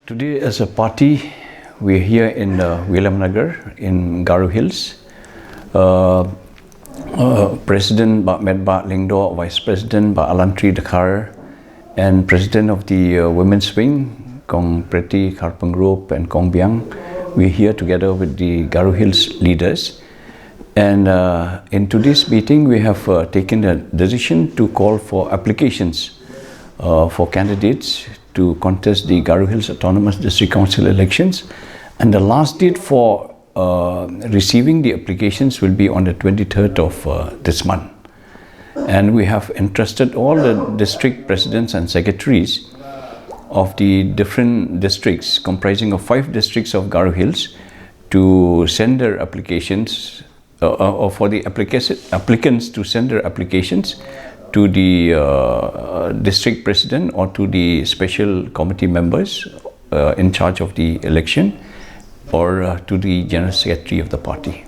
Today, as a party, we're here in Williamnagar in Garo Hills. President Ba Medba Lingdo, Vice President Ba Alantri Dakar, and President of the Women's Wing, Kong Preti Karpang Group and Kong Biang. We're here together with the Garo Hills leaders. And in today's meeting, we have taken a decision to call for applications for candidates to contest the Garo Hills Autonomous District Council elections. And the last date for receiving the applications will be on the 23rd of this month. And we have entrusted all the district presidents and secretaries of the different districts, comprising of 5 districts of Garo Hills, to send their applications, or for the applicants to send their applications to the district president or to the special committee members in charge of the election, or to the general secretary of the party.